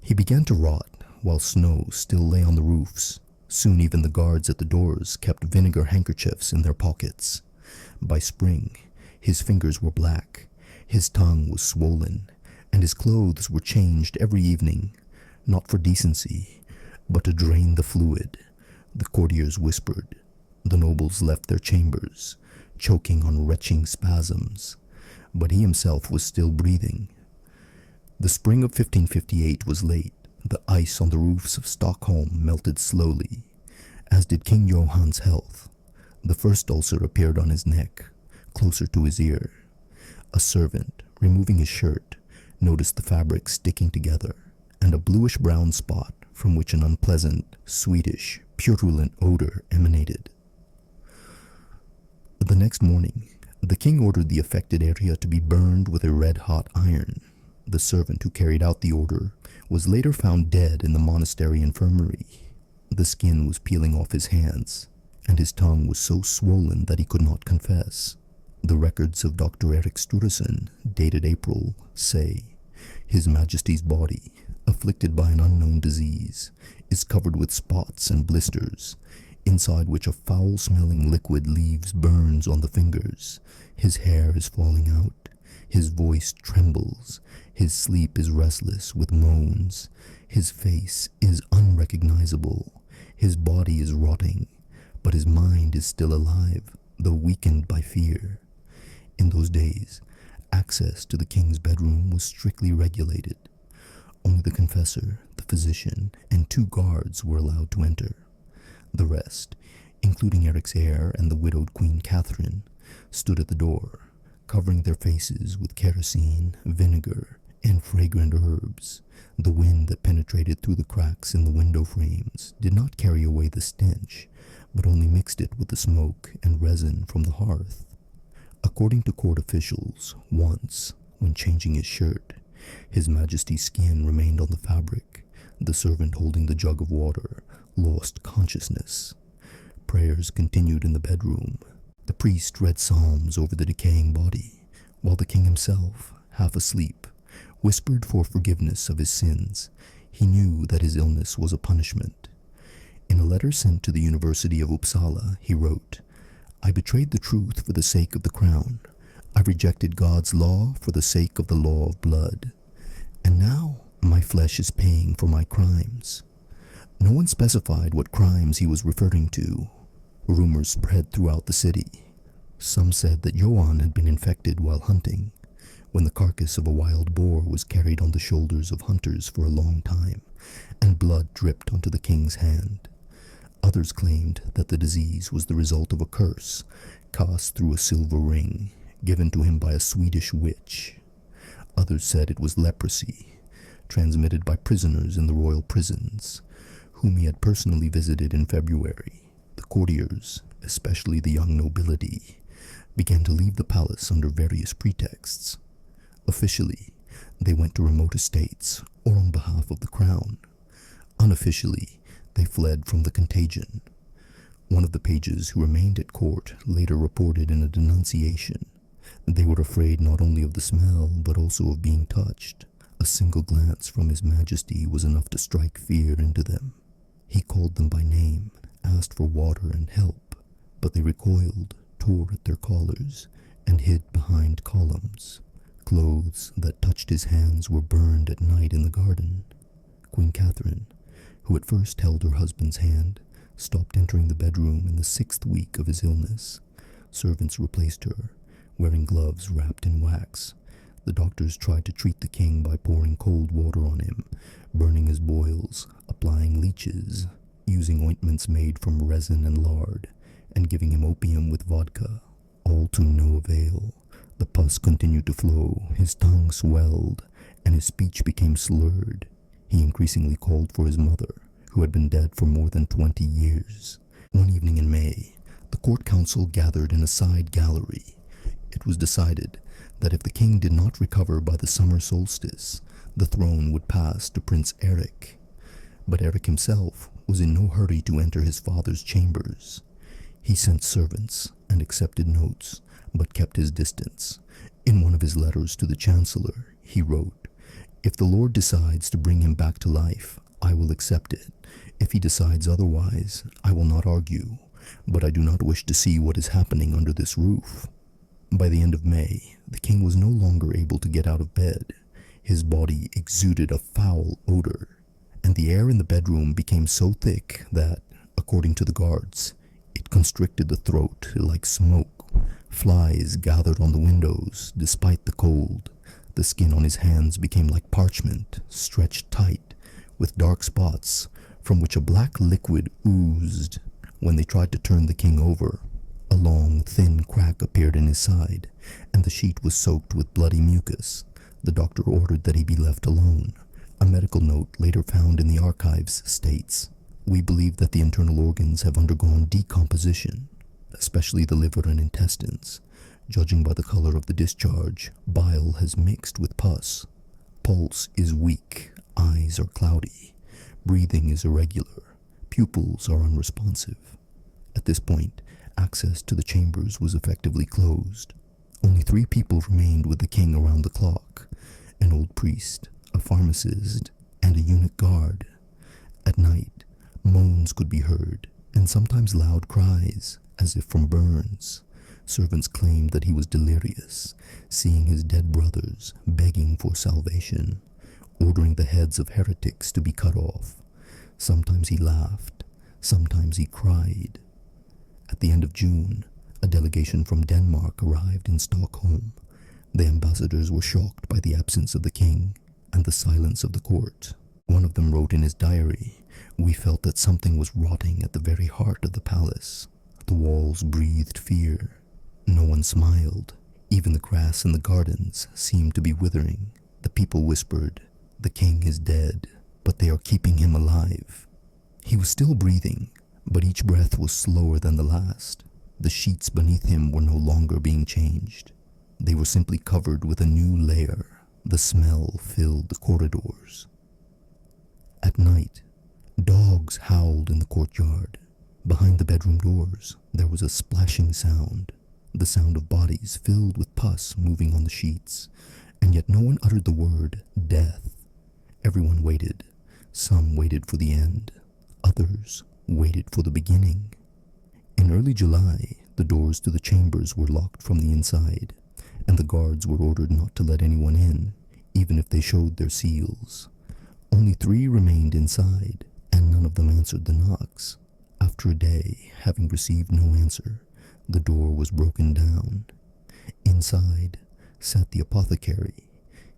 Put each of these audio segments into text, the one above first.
He began to rot while snow still lay on the roofs. Soon even the guards at the doors kept vinegar handkerchiefs in their pockets. By spring, his fingers were black, his tongue was swollen, and his clothes were changed every evening, not for decency, but to drain the fluid. The courtiers whispered. The nobles left their chambers, choking on retching spasms, but he himself was still breathing. The spring of 1558 was late. The ice on the roofs of Stockholm melted slowly, as did King Johan's health. The first ulcer appeared on his neck, closer to his ear. A servant, removing his shirt, noticed the fabric sticking together, and a bluish-brown spot from which an unpleasant, sweetish, purulent odor emanated. The next morning, the king ordered the affected area to be burned with a red-hot iron. The servant who carried out the order was later found dead in the monastery infirmary. The skin was peeling off his hands, and his tongue was so swollen that he could not confess. The records of Dr. Erik Sturluson, dated April, say, His Majesty's body, afflicted by an unknown disease, is covered with spots and blisters, inside which a foul-smelling liquid leaves burns on the fingers. His hair is falling out, his voice trembles, his sleep is restless with moans, his face is unrecognizable, his body is rotting, but his mind is still alive, though weakened by fear. In those days, access to the king's bedroom was strictly regulated. Only the confessor, the physician, and 2 guards were allowed to enter. The rest, including Eric's heir and the widowed Queen Catherine, stood at the door, covering their faces with kerosene, vinegar, and fragrant herbs. The wind that penetrated through the cracks in the window frames did not carry away the stench, but only mixed it with the smoke and resin from the hearth. According to court officials, once, when changing his shirt, His Majesty's skin remained on the fabric. The servant holding the jug of water lost consciousness. Prayers continued in the bedroom. The priest read psalms over the decaying body, while the king himself, half asleep, whispered for forgiveness of his sins. He knew that his illness was a punishment. In a letter sent to the University of Uppsala, he wrote, "I betrayed the truth for the sake of the crown. I rejected God's law for the sake of the law of blood. And now my flesh is paying for my crimes." No one specified what crimes he was referring to. Rumors spread throughout the city. Some said that Johann had been infected while hunting, when the carcass of a wild boar was carried on the shoulders of hunters for a long time, and blood dripped onto the king's hand. Others claimed that the disease was the result of a curse cast through a silver ring, given to him by a Swedish witch. Others said it was leprosy, transmitted by prisoners in the royal prisons, whom he had personally visited in February. The courtiers, especially the young nobility, began to leave the palace under various pretexts. Officially, they went to remote estates or on behalf of the crown. Unofficially, they fled from the contagion. One of the pages who remained at court later reported in a denunciation. They were afraid not only of the smell, but also of being touched. A single glance from His Majesty was enough to strike fear into them. He called them by name, asked for water and help, but they recoiled, tore at their collars, and hid behind columns. Clothes that touched his hands were burned at night in the garden. Queen Catherine, who at first held her husband's hand, stopped entering the bedroom in the 6th week of his illness. Servants replaced her, wearing gloves wrapped in wax. The doctors tried to treat the king by pouring cold water on him, burning his boils, applying leeches, using ointments made from resin and lard, and giving him opium with vodka, all to no avail. The pus continued to flow, his tongue swelled, and his speech became slurred. He increasingly called for his mother, who had been dead for more than 20 years. One evening in May, the court council gathered in a side gallery. It was decided that if the king did not recover by the summer solstice, the throne would pass to Prince Erik. But Erik himself was in no hurry to enter his father's chambers. He sent servants and accepted notes, but kept his distance. In one of his letters to the chancellor, he wrote, If the Lord decides to bring him back to life, I will accept it. If he decides otherwise, I will not argue, but I do not wish to see what is happening under this roof. By the end of May, the king was no longer able to get out of bed. His body exuded a foul odor, and the air in the bedroom became so thick that, according to the guards, it constricted the throat like smoke. Flies gathered on the windows despite the cold. The skin on his hands became like parchment, stretched tight, with dark spots from which a black liquid oozed. When they tried to turn the king over, a long, thin crack appeared in his side, and the sheet was soaked with bloody mucus. The doctor ordered that he be left alone. A medical note later found in the archives states, "We believe that the internal organs have undergone decomposition, especially the liver and intestines. Judging by the color of the discharge, bile has mixed with pus. Pulse is weak, eyes are cloudy, breathing is irregular, pupils are unresponsive." At this point, access to the chambers was effectively closed. Only 3 people remained with the king around the clock: an old priest, a pharmacist, and a eunuch guard. At night, moans could be heard, and sometimes loud cries, as if from burns. Servants claimed that he was delirious, seeing his dead brothers, begging for salvation, ordering the heads of heretics to be cut off. Sometimes he laughed, sometimes he cried. At the end of June, a delegation from Denmark arrived in Stockholm. The ambassadors were shocked by the absence of the king and the silence of the court. One of them wrote in his diary, "We felt that something was rotting at the very heart of the palace. The walls breathed fear. No one smiled. Even the grass in the gardens seemed to be withering. The people whispered, 'The king is dead, but they are keeping him alive.' He was still breathing, but each breath was slower than the last. The sheets beneath him were no longer being changed. They were simply covered with a new layer. The smell filled the corridors. At night, dogs howled in the courtyard. Behind the bedroom doors, there was a splashing sound, the sound of bodies filled with pus moving on the sheets, and yet no one uttered the word death. Everyone waited. Some waited for the end. Others waited for the beginning. In early July, the doors to the chambers were locked from the inside, and the guards were ordered not to let anyone in, even if they showed their seals. Only 3 remained inside, and none of them answered the knocks. After a day, having received no answer, the door was broken down. Inside sat the apothecary,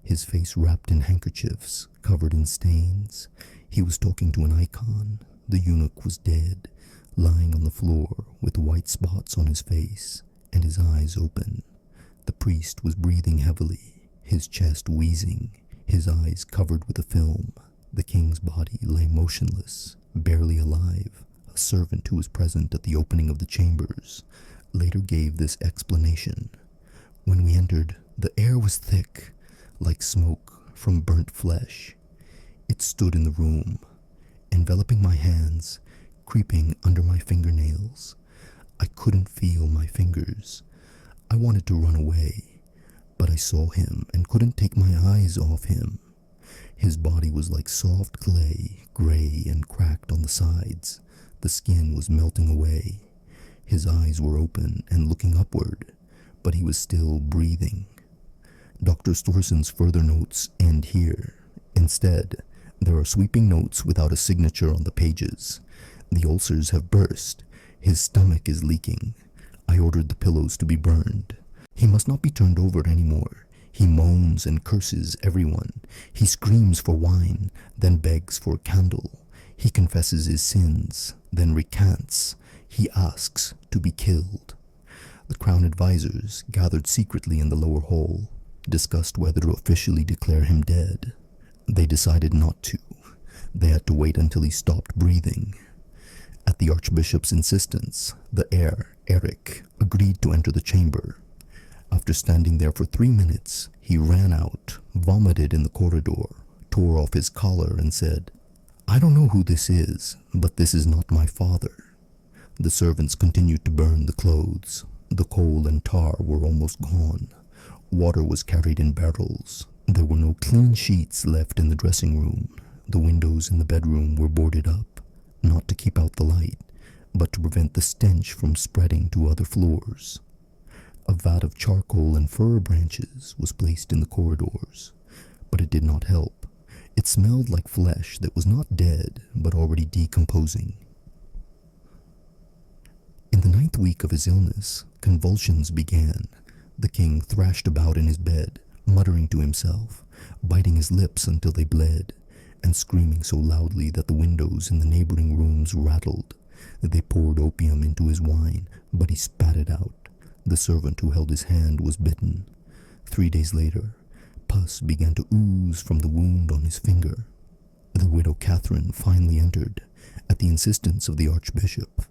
his face wrapped in handkerchiefs, covered in stains. He was talking to an icon. The eunuch was dead, lying on the floor with white spots on his face and his eyes open. The priest was breathing heavily, his chest wheezing, his eyes covered with a film. The king's body lay motionless, barely alive. A servant who was present at the opening of the chambers later gave this explanation. "When we entered, the air was thick, like smoke from burnt flesh. It stood in the room, enveloping my hands, creeping under my fingernails. I couldn't feel my fingers. I wanted to run away, but I saw him and couldn't take my eyes off him. His body was like soft clay, gray and cracked on the sides. The skin was melting away. His eyes were open and looking upward, but he was still breathing." Dr. Storson's further notes end here. Instead, there are sweeping notes without a signature on the pages. "The ulcers have burst. His stomach is leaking. I ordered the pillows to be burned. He must not be turned over anymore. He moans and curses everyone. He screams for wine, then begs for a candle. He confesses his sins, then recants. He asks to be killed." The Crown advisors, gathered secretly in the lower hall, discussed whether to officially declare him dead. They decided not to. They had to wait until he stopped breathing. At the Archbishop's insistence, the heir, Eric, agreed to enter the chamber. After standing there for 3 minutes, he ran out, vomited in the corridor, tore off his collar and said, "I don't know who this is, but this is not my father." The servants continued to burn the clothes. The coal and tar were almost gone. Water was carried in barrels. There were no clean sheets left in the dressing room. The windows in the bedroom were boarded up, not to keep out the light, but to prevent the stench from spreading to other floors. A vat of charcoal and fir branches was placed in the corridors, but it did not help. It smelled like flesh that was not dead, but already decomposing. In the 9th week of his illness, convulsions began. The king thrashed about in his bed, muttering to himself, biting his lips until they bled, and screaming so loudly that the windows in the neighboring rooms rattled. They poured opium into his wine, but he spat it out. The servant who held his hand was bitten. 3 days later, pus began to ooze from the wound on his finger. The widow Catherine finally entered, at the insistence of the archbishop.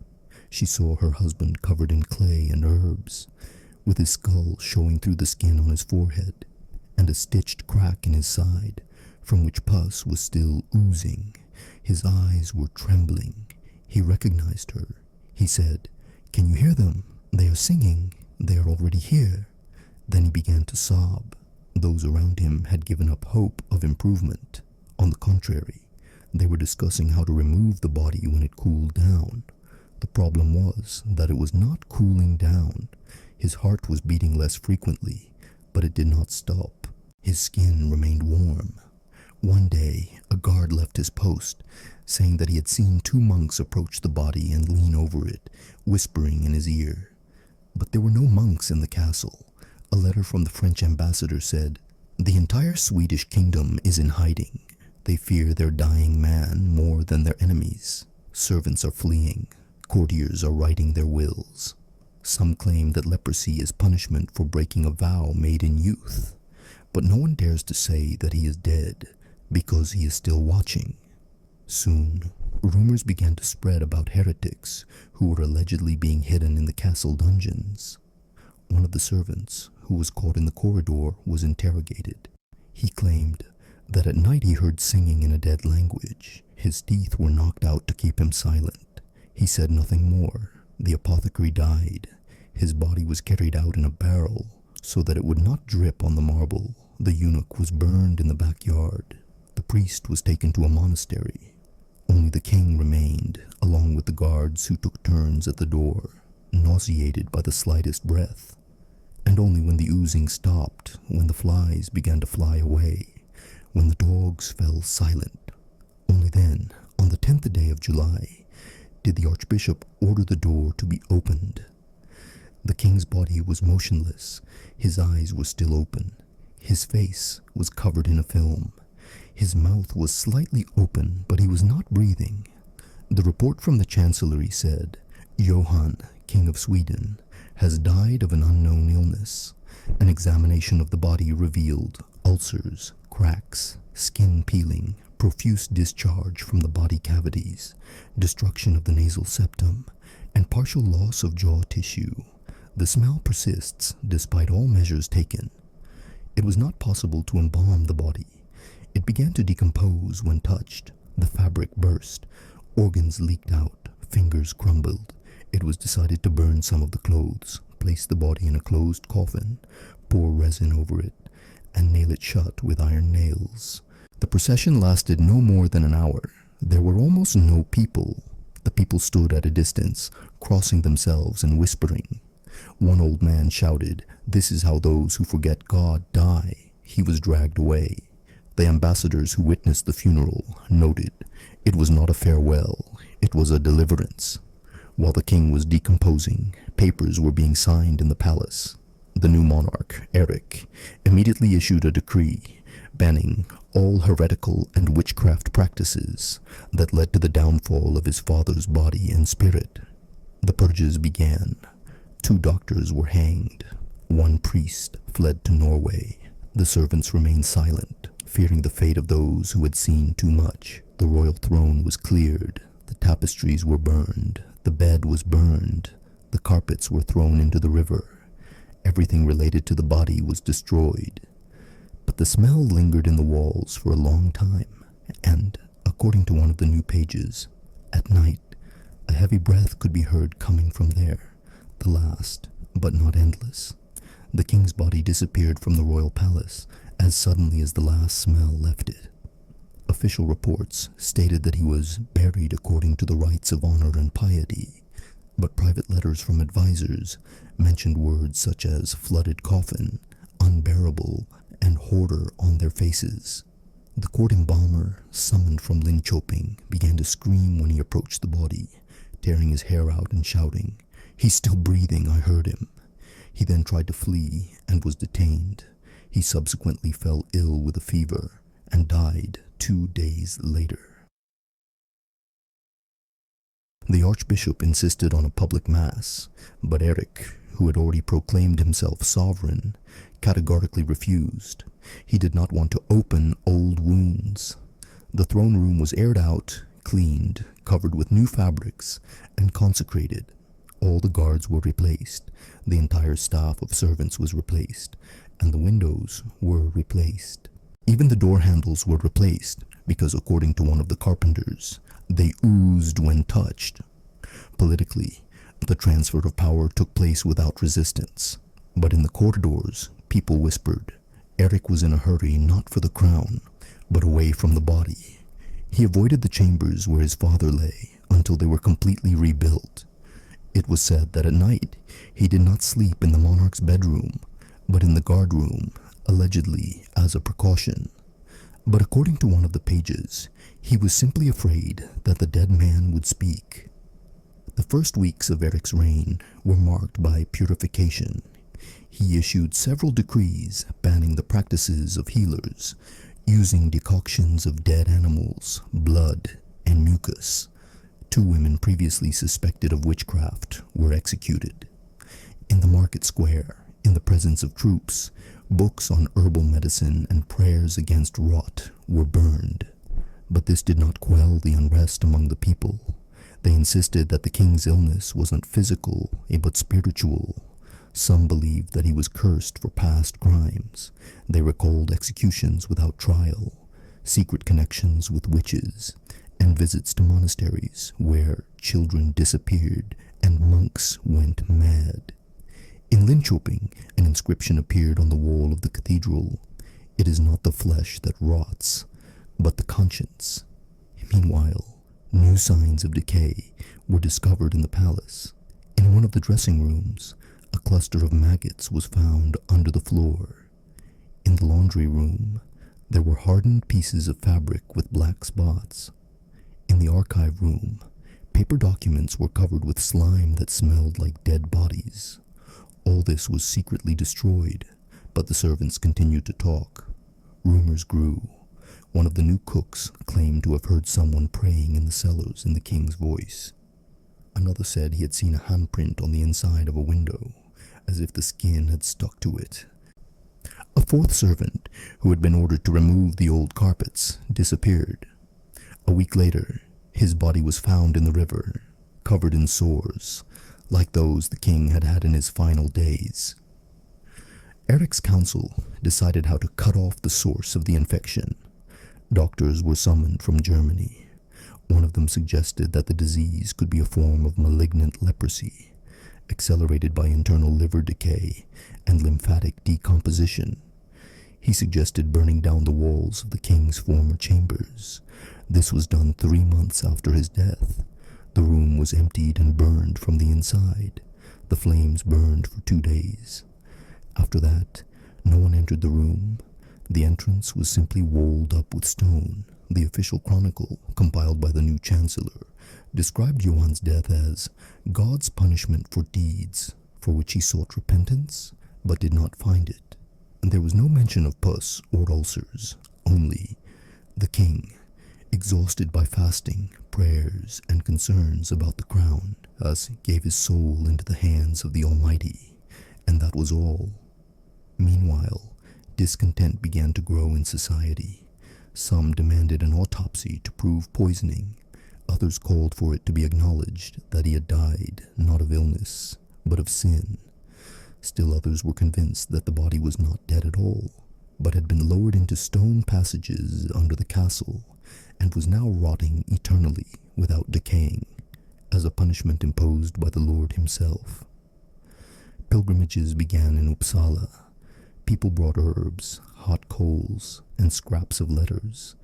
She saw her husband covered in clay and herbs, with his skull showing through the skin on his forehead, and a stitched crack in his side, from which pus was still oozing. His eyes were trembling. He recognized her. He said, "Can you hear them? They are singing. They are already here." Then he began to sob. Those around him had given up hope of improvement. On the contrary, they were discussing how to remove the body when it cooled down. The problem was that it was not cooling down. His heart was beating less frequently, but it did not stop. His skin remained warm. One day, a guard left his post, saying that he had seen 2 monks approach the body and lean over it, whispering in his ear. But there were no monks in the castle. A letter from the French ambassador said, "The entire Swedish kingdom is in hiding. They fear their dying man more than their enemies. Servants are fleeing. Courtiers are writing their wills. Some claim that leprosy is punishment for breaking a vow made in youth. But no one dares to say that he is dead, because he is still watching." Soon, rumors began to spread about heretics who were allegedly being hidden in the castle dungeons. One of the servants, who was caught in the corridor, was interrogated. He claimed that at night he heard singing in a dead language. His teeth were knocked out to keep him silent. He said nothing more. The apothecary died. His body was carried out in a barrel so that it would not drip on the marble. The eunuch was burned in the backyard. The priest was taken to a monastery. Only the king remained, along with the guards who took turns at the door, nauseated by the slightest breath. And only when the oozing stopped, when the flies began to fly away, when the dogs fell silent, only then, on the 10th day of July, did the archbishop order the door to be opened. The king's body was motionless. His eyes were still open. His face was covered in a film. His mouth was slightly open, but he was not breathing. The report from the chancellery said, "Johann, King of Sweden, has died of an unknown illness." An examination of the body revealed ulcers, cracks, skin peeling, profuse discharge from the body cavities, destruction of the nasal septum, and partial loss of jaw tissue. The smell persists despite all measures taken. It was not possible to embalm the body. It began to decompose when touched. The fabric burst. Organs leaked out. Fingers crumbled. It was decided to burn some of the clothes, place the body in a closed coffin, pour resin over it, and nail it shut with iron nails. The procession lasted no more than an hour. There were almost no people. The people stood at a distance, crossing themselves and whispering. One old man shouted, "This is how those who forget God die." He was dragged away. The ambassadors who witnessed the funeral noted, it was not a farewell, it was a deliverance. While the king was decomposing, papers were being signed in the palace. The new monarch, Eric, immediately issued a decree banning all heretical and witchcraft practices that led to the downfall of his father's body and spirit. The purges began. 2 doctors were hanged. 1 priest fled to Norway. The servants remained silent, fearing the fate of those who had seen too much. The royal throne was cleared. The tapestries were burned. The bed was burned. The carpets were thrown into the river. Everything related to the body was destroyed. But the smell lingered in the walls for a long time, and, according to one of the new pages, at night, a heavy breath could be heard coming from there, the last, but not endless. The king's body disappeared from the royal palace, as suddenly as the last smell left it. Official reports stated that he was buried according to the rites of honor and piety, but private letters from advisors mentioned words such as flooded coffin, unbearable, and hoarder on their faces. The court embalmer, summoned from Linköping, began to scream when he approached the body, tearing his hair out and shouting, "He's still breathing, I heard him." He then tried to flee and was detained. He subsequently fell ill with a fever and died 2 days later. The archbishop insisted on a public mass, but Erik, who had already proclaimed himself sovereign, categorically refused. He did not want to open old wounds. The throne room was aired out, cleaned, covered with new fabrics, and consecrated. All the guards were replaced, the entire staff of servants was replaced, and the windows were replaced. Even the door handles were replaced, because according to one of the carpenters, they oozed when touched. Politically, the transfer of power took place without resistance, but in the corridors, people whispered, Erik was in a hurry not for the crown, but away from the body. He avoided the chambers where his father lay until they were completely rebuilt. It was said that at night, he did not sleep in the monarch's bedroom, but in the guard room, allegedly as a precaution. But according to one of the pages, he was simply afraid that the dead man would speak. The first weeks of Erik's reign were marked by purification. He issued several decrees banning the practices of healers, using decoctions of dead animals, blood, and mucus. 2 women previously suspected of witchcraft were executed. In the market square, in the presence of troops, books on herbal medicine and prayers against rot were burned. But this did not quell the unrest among the people. They insisted that the king's illness wasn't physical, but spiritual. Some believed that he was cursed for past crimes. They recalled executions without trial, secret connections with witches, and visits to monasteries where children disappeared and monks went mad. In Linköping, an inscription appeared on the wall of the cathedral. It is not the flesh that rots, but the conscience. Meanwhile, new signs of decay were discovered in the palace. In one of the dressing rooms, a cluster of maggots was found under the floor. In the laundry room, there were hardened pieces of fabric with black spots. In the archive room, paper documents were covered with slime that smelled like dead bodies. All this was secretly destroyed, but the servants continued to talk. Rumors grew. One of the new cooks claimed to have heard someone praying in the cellars in the king's voice. Another said he had seen a handprint on the inside of a window, as if the skin had stuck to it. A 4th servant, who had been ordered to remove the old carpets, disappeared. A week later, his body was found in the river, covered in sores, like those the king had had in his final days. Erik's council decided how to cut off the source of the infection. Doctors were summoned from Germany. One of them suggested that the disease could be a form of malignant leprosy, accelerated by internal liver decay and lymphatic decomposition. He suggested burning down the walls of the king's former chambers. This was done 3 months after his death. The room was emptied and burned from the inside. The flames burned for 2 days. After that, no one entered the room. The entrance was simply walled up with stone. The official chronicle, compiled by the new chancellor, described Johan's death as God's punishment for deeds for which he sought repentance, but did not find it. And there was no mention of pus or ulcers, only the king, exhausted by fasting, prayers, and concerns about the crown, thus gave his soul into the hands of the Almighty, and that was all. Meanwhile, discontent began to grow in society. Some demanded an autopsy to prove poisoning. Others called for it to be acknowledged that he had died not of illness, but of sin. Still others were convinced that the body was not dead at all, but had been lowered into stone passages under the castle, and was now rotting eternally without decaying, as a punishment imposed by the Lord himself. Pilgrimages began in Uppsala. People brought herbs, hot coals, and scraps of letters,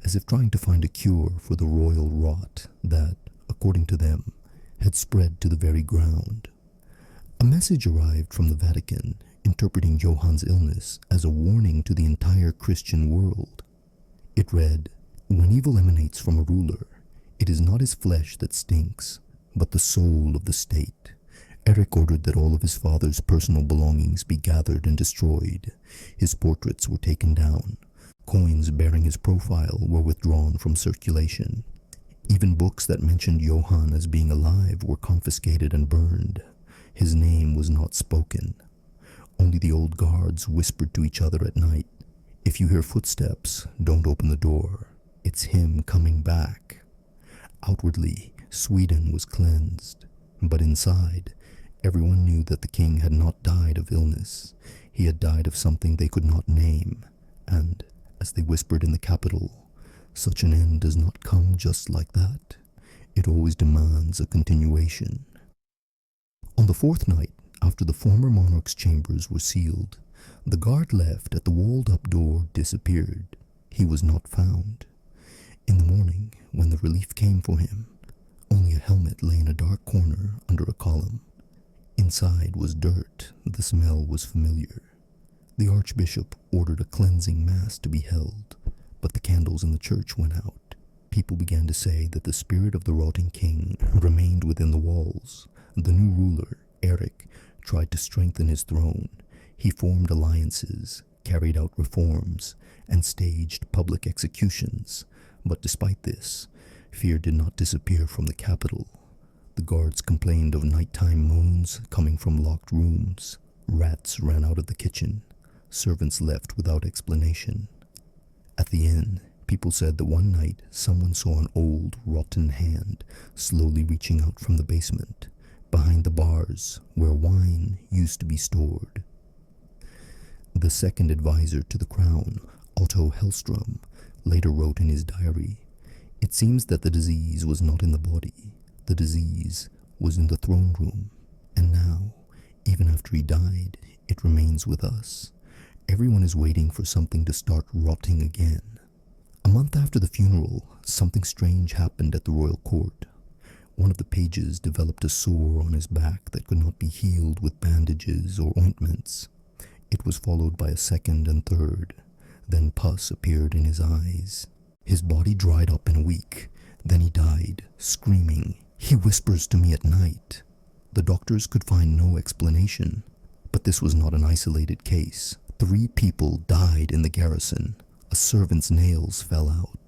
as if trying to find a cure for the royal rot that, according to them, had spread to the very ground. A message arrived from the Vatican interpreting Johann's illness as a warning to the entire Christian world. It read, "When evil emanates from a ruler, it is not his flesh that stinks, but the soul of the state." Eric ordered that all of his father's personal belongings be gathered and destroyed. His portraits were taken down. Coins bearing his profile were withdrawn from circulation. Even books that mentioned Johann as being alive were confiscated and burned. His name was not spoken. Only the old guards whispered to each other at night, "If you hear footsteps, don't open the door. It's him coming back." Outwardly, Sweden was cleansed, but inside, everyone knew that the king had not died of illness. He had died of something they could not name, and, as they whispered in the capital, such an end does not come just like that. It always demands a continuation. On the fourth night, after the former monarch's chambers were sealed, the guard left at the walled-up door disappeared. He was not found. In the morning, when the relief came for him, only a helmet lay in a dark corner under a column. Inside was dirt. The smell was familiar. The archbishop ordered a cleansing mass to be held, but the candles in the church went out. People began to say that the spirit of the rotting king remained within the walls. The new ruler, Eric, tried to strengthen his throne. He formed alliances, carried out reforms, and staged public executions. But despite this, fear did not disappear from the capital. The guards complained of nighttime moans coming from locked rooms. Rats ran out of the kitchen. Servants left without explanation. At the inn, people said that one night someone saw an old, rotten hand slowly reaching out from the basement, behind the bars where wine used to be stored. The second advisor to the crown, Otto Hellstrom, later wrote in his diary, "It seems that the disease was not in the body. The disease was in the throne room, and now, even after he died, it remains with us. Everyone is waiting for something to start rotting again." A month after the funeral, something strange happened at the royal court. One of the pages developed a sore on his back that could not be healed with bandages or ointments. It was followed by a second and third. Then pus appeared in his eyes. His body dried up in a week. Then he died, screaming, "He whispers to me at night." The doctors could find no explanation. But this was not an isolated case. 3 people died in the garrison. A servant's nails fell out.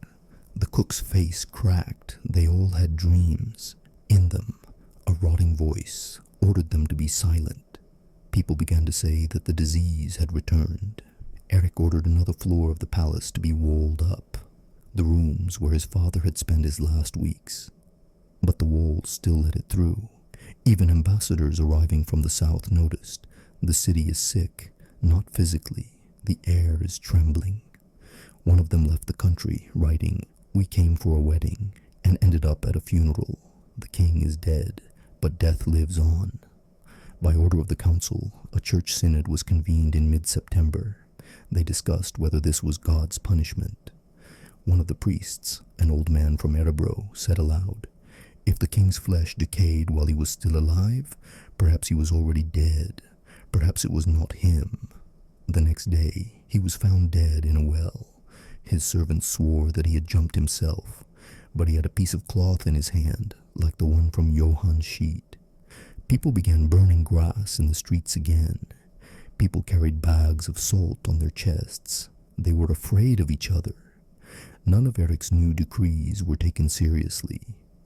The cook's face cracked. They all had dreams. In them, a rotting voice ordered them to be silent. People began to say that the disease had returned. Eric ordered another floor of the palace to be walled up, the rooms where his father had spent his last weeks. But the walls still let it through. Even ambassadors arriving from the south noticed. The city is sick, not physically. The air is trembling. One of them left the country, writing, "We came for a wedding and ended up at a funeral. The king is dead, but death lives on." By order of the council, a church synod was convened in mid-September. They discussed whether this was God's punishment. One of the priests, an old man from Erebro, said aloud, "If the king's flesh decayed while he was still alive, perhaps he was already dead. Perhaps it was not him." The next day, he was found dead in a well. His servants swore that he had jumped himself, but he had a piece of cloth in his hand, like the one from Johann's sheet. People began burning grass in the streets again. People carried bags of salt on their chests. They were afraid of each other. None of Eric's new decrees were taken seriously.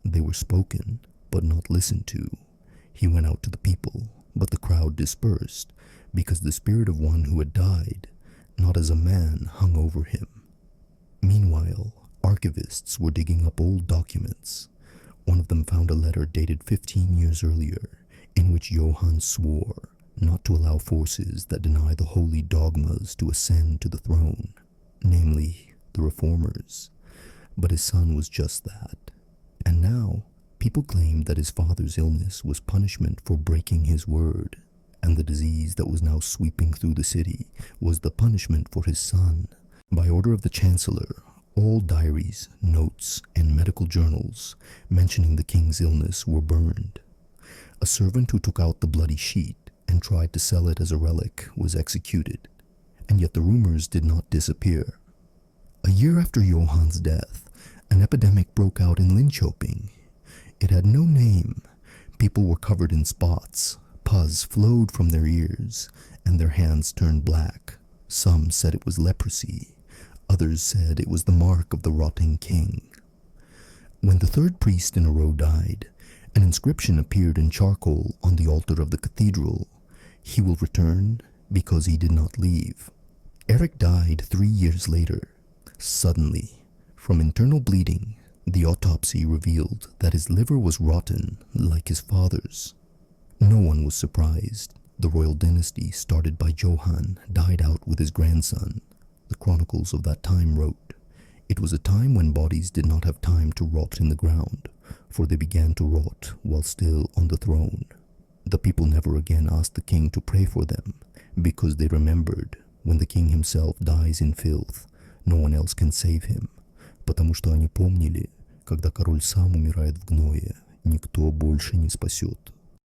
They were spoken, but not listened to. He went out to the people, but the crowd dispersed, because the spirit of one who had died, not as a man, hung over him. Meanwhile, archivists were digging up old documents. One of them found a letter dated 15 years earlier, in which Johann swore not to allow forces that deny the holy dogmas to ascend to the throne, namely, the reformers. But his son was just that. And now, people claimed that his father's illness was punishment for breaking his word. and the disease that was now sweeping through the city was the punishment for his son. By order of the chancellor, all diaries, notes, and medical journals mentioning the king's illness were burned. A servant who took out the bloody sheet and tried to sell it as a relic was executed, and yet the rumors did not disappear. A year after Johan's death, an epidemic broke out in Linköping. It had no name. People were covered in spots, pus flowed from their ears, and their hands turned black. Some said it was leprosy. Others said it was the mark of the rotting king. When the third priest in a row died, an inscription appeared in charcoal on the altar of the cathedral. He will return because he did not leave. Eric died 3 years later. Suddenly, from internal bleeding, the autopsy revealed that his liver was rotten like his father's. No one was surprised. The royal dynasty started by Johann died out with his grandson. The chronicles of that time wrote, "It was a time when bodies did not have time to rot in the ground, for they began to rot while still on the throne. The people never again asked the king to pray for them, because they remembered, when the king himself dies in filth, no one else can save him, потому что они помнили, когда король сам умирает в гное, никто больше не спасет».